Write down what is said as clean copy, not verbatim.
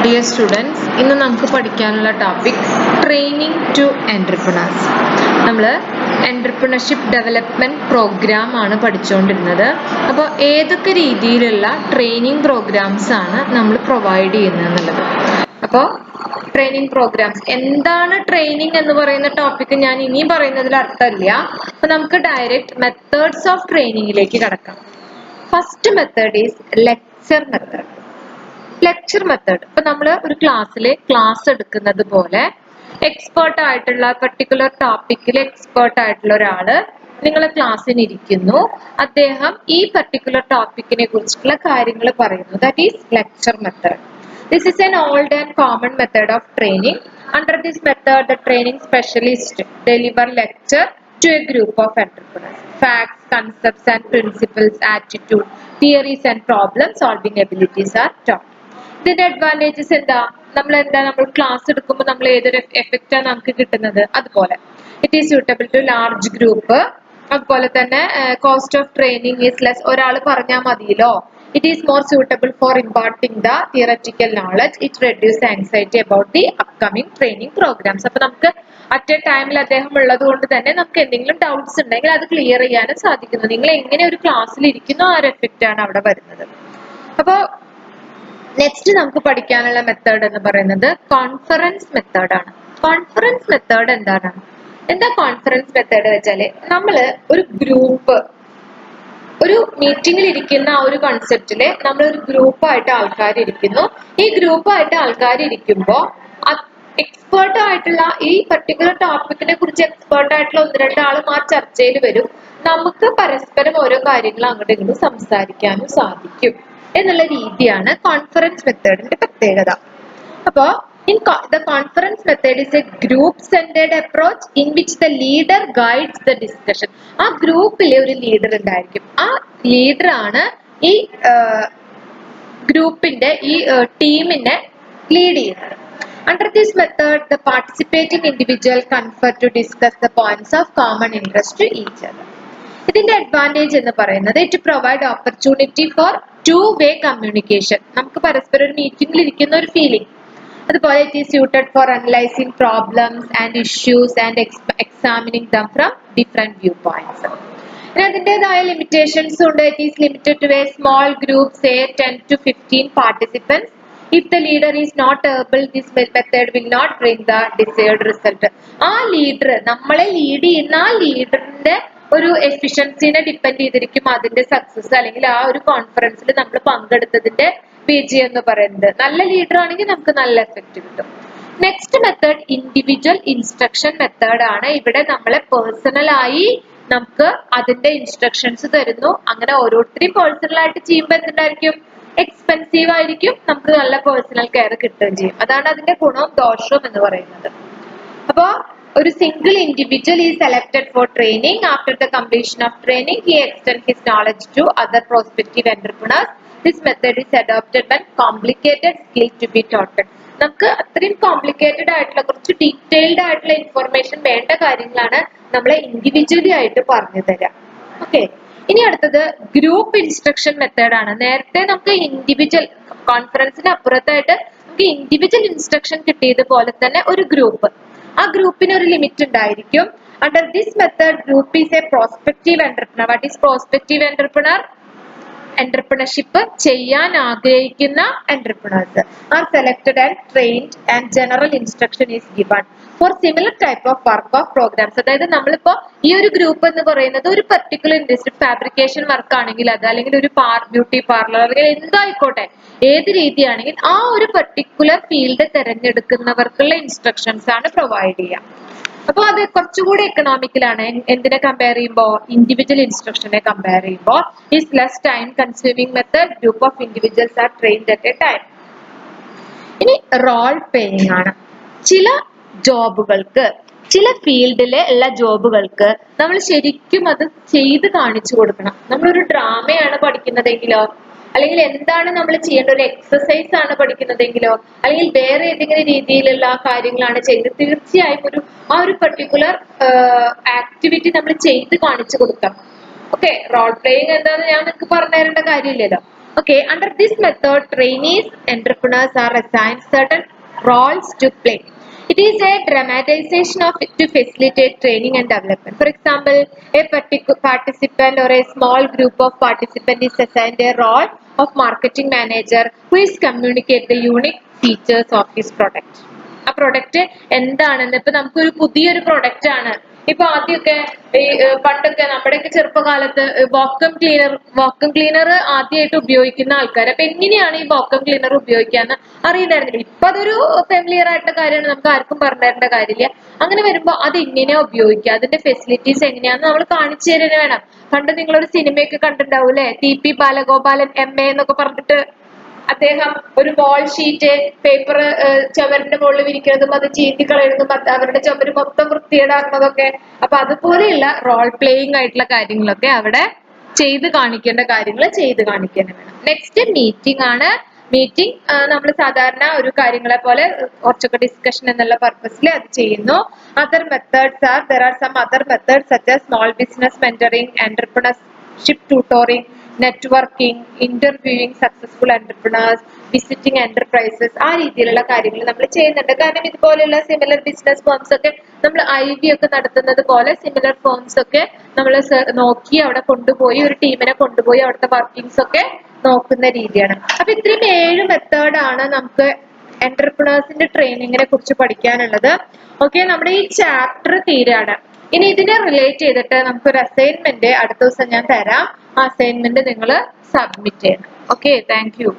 Dear students, ഇന്ന് നമുക്ക് പഠിക്കാനുള്ള ടോപ്പിക് ട്രെയിനിങ് ടു എന്റർപ്രണേഴ്സ്. നമ്മൾ എന്റർപ്രണർഷിപ്പ് ഡെവലപ്മെന്റ് പ്രോഗ്രാം ആണ് പഠിച്ചുകൊണ്ടിരുന്നത്. അപ്പോൾ ഏതൊക്കെ രീതിയിലുള്ള ട്രെയിനിങ് പ്രോഗ്രാംസ് ആണ് നമ്മൾ പ്രൊവൈഡ് ചെയ്യുന്നത് എന്നുള്ളത്. അപ്പോൾ ട്രെയിനിങ് പ്രോഗ്രാംസ് എന്താണ് ട്രെയിനിങ് എന്ന് പറയുന്ന ടോപ്പിക് ഞാൻ ഇനിയും പറയുന്നതിൽ അർത്ഥമില്ല. അപ്പോൾ നമുക്ക് ഡയറക്റ്റ് മെത്തേഡ്സ് ഓഫ് ട്രെയിനിങ്ങിലേക്ക് കടക്കാം. First method is lecture method. Lecture method ഇപ്പൊ നമ്മൾ ഒരു ക്ലാസ് എടുക്കുന്നത് പോലെ എക്സ്പേർട്ട് ആയിട്ടുള്ള പർട്ടിക്കുലർ ടോപ്പിക്കിൽ എക്സ്പേർട്ട് ആയിട്ടുള്ള ഒരാള് നിങ്ങളെ ക്ലാസ്സിന് ഇരിക്കുന്നു. അദ്ദേഹം ഈ പർട്ടിക്കുലർ ടോപ്പിക്കിനെ കുറിച്ചുള്ള കാര്യങ്ങൾ പറയുന്നു. That is lecture method. This is an old and common method of training. Under this method, the training specialist deliver lecture to a group of entrepreneurs. Facts, concepts and principles, attitude, theories and problem solving abilities are taught. ഇതിന്റെ advantages എന്താ? നമ്മൾ class എടുക്കുമ്പോൾ നമ്മൾ ഏതൊരു എഫക്റ്റാണ് നമുക്ക് കിട്ടുന്നത്? അതുപോലെ it is suitable to large group. അതുപോലെ തന്നെ cost of training is less. ഒരാൾ പറഞ്ഞാൽ മതിയല്ലോ. It is more suitable for imparting the theoretical knowledge. It reduce anxiety about the upcoming training programs. അപ്പൊ നമുക്ക് അറ്റ് എ ടൈമിൽ അദ്ദേഹം ഉള്ളത് കൊണ്ട് തന്നെ നമുക്ക് എന്തെങ്കിലും ഡൗട്ട്സ് ഉണ്ടെങ്കിൽ അത് ക്ലിയർ ചെയ്യാനും സാധിക്കുന്നു. നിങ്ങൾ എങ്ങനെ ഒരു ക്ലാസ്സിൽ ഇരിക്കുന്നോ ആ ഒരു എഫക്റ്റ് ആണ് അവിടെ വരുന്നത്. അപ്പോൾ നെക്സ്റ്റ് നമുക്ക് പഠിക്കാനുള്ള മെത്തേഡ് എന്ന് പറയുന്നത് കോൺഫറൻസ് മെത്തേഡ് ആണ്. കോൺഫറൻസ് മെത്തേഡ് എന്താ കോൺഫറൻസ് മെത്തേഡ് വെച്ചാല് നമ്മള് ഒരു ഗ്രൂപ്പ് ഒരു മീറ്റിംഗിൽ ഇരിക്കുന്ന ആ ഒരു കൺസെപ്റ്റില് നമ്മൾ ഒരു ഗ്രൂപ്പായിട്ട് ആൾക്കാർ ഇരിക്കുന്നു. ഈ ഗ്രൂപ്പായിട്ട് ആൾക്കാർ ഇരിക്കുമ്പോൾ എക്സ്പേർട്ട് ആയിട്ടുള്ള ഈ പർട്ടിക്കുലർ ടോപ്പിക്കിനെ കുറിച്ച് എക്സ്പേർട്ട് ആയിട്ടുള്ള ഒന്ന് രണ്ടാളും ആ ചർച്ചയിൽ വരും. നമുക്ക് പരസ്പരം ഓരോ കാര്യങ്ങളും അങ്ങോട്ടും ഇങ്ങോട്ടും സംസാരിക്കാനും സാധിക്കും എന്നുള്ള രീതിയാണ് കോൺഫറൻസ് മെത്തേഡിന്റെ പ്രത്യേകത. അപ്പോ the conference method is a group centered approach in which the leader guides the discussion. ആ ഗ്രൂപ്പിലെ ഒരു ലീഡർ ഉണ്ടായിരിക്കും. ആ ലീഡർ ആണ് ഈ ഗ്രൂപ്പിന്റെ ഈ ടീമിനെ ലീഡ് ചെയ്യുന്നത്. Under this method, the participating individual confer to discuss the points of common interest to each other. ഇതിന്റെ അഡ്വാൻറ്റേജ് എന്ന് പറയുന്നത് it provide opportunity for two-way communication. നമുക്ക് പരസ്പരം ഒരു മീറ്റിംഗിൽ ഇരിക്കുന്ന ഒരു ഫീലിംഗ്. അതുപോലെ it is suited for analysing problems and issues and examining them from different view points. പിന്നെ അതിൻ്റെതായ ലിമിറ്റേഷൻസ് ഉണ്ട്. It is limited to a small group, say 10 to 15 participants. If the leader is not able, this method will not bring the desired result. ആ leader നമ്മളെ lead ചെയ്യുന്ന ആ ലീഡറിന്റെ ഒരു എഫിഷ്യൻസിനെ depend ചെയ്തിരിക്കും അതിന്റെ സക്സസ് അല്ലെങ്കിൽ ആ ഒരു കോൺഫറൻസിൽ നമ്മൾ പങ്കെടുത്തതിന്റെ വിജയം എന്ന് പറയുന്നത്. നല്ല ലീഡർ ആണെങ്കിൽ നമുക്ക് നല്ല എഫക്റ്റ് കിട്ടും. Next method individual instruction method ആണ്. ഇവിടെ നമ്മളെ പേഴ്സണലായി നമുക്ക് അതിന്റെ ഇൻസ്ട്രക്ഷൻസ് തരുന്നു. അങ്ങനെ ഓരോരുത്തരും പേഴ്സണൽ ആയിട്ട് ചെയ്യുമ്പോൾ എന്തുണ്ടായിരിക്കും? എക്സ്പെൻസീവ് ആയിരിക്കും. നമുക്ക് നല്ല പേഴ്സണൽ കെയർ കിട്ടുകയും ചെയ്യും. അതാണ് അതിന്റെ ഗുണവും ദോഷവും എന്ന് പറയുന്നത്. അപ്പോ ഒരു single individual is selected for training. After the completion of training he extend his knowledge to other prospective entrepreneurs. This method is adopted when complicated skill to be taught. നമുക്ക് അത്രയും കോംപ്ലിക്കേറ്റഡ് ആയിട്ടുള്ള കുറച്ച് ഡീറ്റെയിൽഡ് ആയിട്ടുള്ള information വേണ്ട കാര്യങ്ങളാണ് നമ്മളെ individually ആയിട്ട് പറഞ്ഞു തരാം. ഓക്കെ, ഇനി അടുത്തത് ഗ്രൂപ്പ് ഇൻസ്ട്രക്ഷൻ മെത്തേഡ് ആണ്. നേരത്തെ നമുക്ക് ഇൻഡിവിജ്വൽ കോൺഫറൻസിന് അപ്പുറത്തായിട്ട് നമുക്ക് ഇൻഡിവിജ്വൽ ഇൻസ്ട്രക്ഷൻ കിട്ടിയതുപോലെ തന്നെ ഒരു ഗ്രൂപ്പ്, ആ ഗ്രൂപ്പിന് ഒരു ലിമിറ്റ് ഉണ്ടായിരിക്കും. Under this method group is a prospective entrepreneur. What is prospective entrepreneur? Entrepreneurship ചെയ്യാൻ ആഗ്രഹിക്കുന്ന entrepreneurs are selected and trained and general instruction is given for similar type of work of programs. അതായത് നമ്മളിപ്പോ ഈ ഒരു group എന്ന് പറയുന്നത് ഒരു particular industry, fabrication work ആണെങ്കിൽ അത്, അല്ലെങ്കിൽ ഒരു ബ്യൂട്ടി പാർലർ, അല്ലെങ്കിൽ എന്തായിക്കോട്ടെ ഏത് രീതിയാണെങ്കിൽ ആ ഒരു പർട്ടിക്കുലർ ഫീൽഡ് തിരഞ്ഞെടുക്കുന്നവർക്കുള്ള ഇൻസ്ട്രക്ഷൻസ് ആണ് പ്രൊവൈഡ് ചെയ്യുക. അപ്പൊ അത് കുറച്ചുകൂടി എക്കണോമിക്കലാണ്. എന്തിനെ കമ്പയർ ചെയ്യുമ്പോൾ? ഇൻഡിവിജ്വൽ ഇൻസ്ട്രക്ഷനെ കമ്പയർ ചെയ്യുമ്പോൾ. Is less time consuming method. Group of individuals are trained at A time. ഇനി റോൾ പ്ലേയിങ് ആണ്. ചില ജോബുകൾക്ക്, ചില ഫീൽഡിലെ ഉള്ള ജോബുകൾക്ക് നമ്മൾ ശരിക്കും അത് ചെയ്ത് കാണിച്ചു കൊടുക്കണം. നമ്മളൊരു ഡ്രാമയാണ് പഠിക്കുന്നതെങ്കിലോ, അല്ലെങ്കിൽ എന്താണ് നമ്മൾ ചെയ്യേണ്ട ഒരു എക്സസൈസ് ആണ് പഠിക്കുന്നതെങ്കിലോ, അല്ലെങ്കിൽ വേറെ ഏതെങ്കിലും രീതിയിലുള്ള കാര്യങ്ങളാണ് ചെയ്യുന്നത്, തീർച്ചയായും ആ ഒരു പർട്ടിക്കുലർ ആക്ടിവിറ്റി നമ്മൾ ചെയ്ത് കാണിച്ചു കൊടുക്കണം. ഓക്കെ, റോൾ പ്ലേയിങ് എന്താന്ന് ഞാൻ നിങ്ങൾക്ക് പറഞ്ഞു തരേണ്ട കാര്യമില്ലല്ലോ. Okay, under this method, trainees entrepreneurs are assigned certain roles to play. It is a dramatization of it to facilitate training and development. For example, a particular participant or a small group of participants is assigned a role of marketing manager who is communicate the unique features of his product. ആ product എന്താണെന്ന് ഇപ്പൊ നമുക്കൊരു പുതിയൊരു product ആണ്. ഇപ്പൊ ആദ്യമൊക്കെ ഈ പണ്ടൊക്കെ നമ്മുടെയൊക്കെ ചെറുപ്പകാലത്ത് വാക്വം ക്ലീനർ ആദ്യമായിട്ട് ഉപയോഗിക്കുന്ന ആൾക്കാർ അപ്പൊ എങ്ങനെയാണ് ഈ വാക്വം ക്ലീനർ ഉപയോഗിക്കാന്ന് അറിയില്ലായിരുന്നില്ല. ഇപ്പൊ അതൊരു ഫെമിലിയർ ആയിട്ടുള്ള കാര്യമാണ്, നമുക്ക് ആർക്കും പറഞ്ഞു തരേണ്ട കാര്യമില്ല. അങ്ങനെ വരുമ്പോ അത് എങ്ങനെയാ ഉപയോഗിക്കുക, അതിന്റെ ഫെസിലിറ്റീസ് എങ്ങനെയാന്ന് നമ്മൾ കാണിച്ചു തരുന്നത് വേണം. പണ്ട് നിങ്ങളൊരു സിനിമയൊക്കെ കണ്ടിട്ടുണ്ടാവും അല്ലെ, TP ബാലഗോപാലൻ MA എന്നൊക്കെ പറഞ്ഞിട്ട് അദ്ദേഹം ഒരു വാൾ ഷീറ്റ് പേപ്പർ ചുമരിന്റെ മുകളിൽ വിരിക്കുന്നതും അത് ചീന്തി കളയുന്നതും അവരുടെ ചുമര് മൊത്തം വൃത്തികേടാക്കുന്നതൊക്കെ. അപ്പൊ അതുപോലെയുള്ള റോൾ പ്ലേയിങ് ആയിട്ടുള്ള കാര്യങ്ങളൊക്കെ അവിടെ ചെയ്ത് കാണിക്കേണ്ട കാര്യങ്ങൾ ചെയ്ത് കാണിക്കാൻ വേണം. നെക്സ്റ്റ് മീറ്റിംഗ് ആണ്. മീറ്റിംഗ് നമ്മൾ സാധാരണ ഒരു കാര്യങ്ങളെ പോലെ കുറച്ചൊക്കെ ഡിസ്കഷൻ എന്നുള്ള പർപ്പസിൽ അത് ചെയ്യുന്നു. Other methods are there are some other methods such as small business mentoring, entrepreneurship tutoring, networking, interviewing successful entrepreneurs, visiting enterprises, ആ രീതിയിലുള്ള കാര്യങ്ങൾ നമ്മൾ ചെയ്യുന്നുണ്ട്. കാരണം ഇതുപോലെയുള്ള സിമിലർ ബിസിനസ് ഫോംസ് ഒക്കെ നമ്മൾ IB ഒക്കെ നടത്തുന്നത് പോലെ സിമിലർ ഫോംസ് ഒക്കെ നമ്മൾ നോക്കി അവിടെ കൊണ്ടുപോയി ഒരു ടീമിനെ കൊണ്ടുപോയി അവിടുത്തെ വർക്കിംഗ്സ് ഒക്കെ നോക്കുന്ന രീതിയാണ്. അപ്പൊ ഇത്രയും 7 മെത്തേഡാണ് നമുക്ക് എന്റർപ്രണേഴ്സിന്റെ ട്രെയിനിങ്ങിനെ കുറിച്ച് പഠിക്കാനുള്ളത്. ഓക്കെ, നമ്മുടെ ഈ ചാപ്റ്റർ തീരാണ്. ഇനി ഇതിനെ റിലേറ്റ് ചെയ്തിട്ട് നമുക്കൊരു അസൈൻമെന്റ് അടുത്ത ദിവസം ഞാൻ തരാം. ആ അസൈൻമെന്റ് നിങ്ങൾ സബ്മിറ്റ് ചെയ്യണം. Okay, thank you.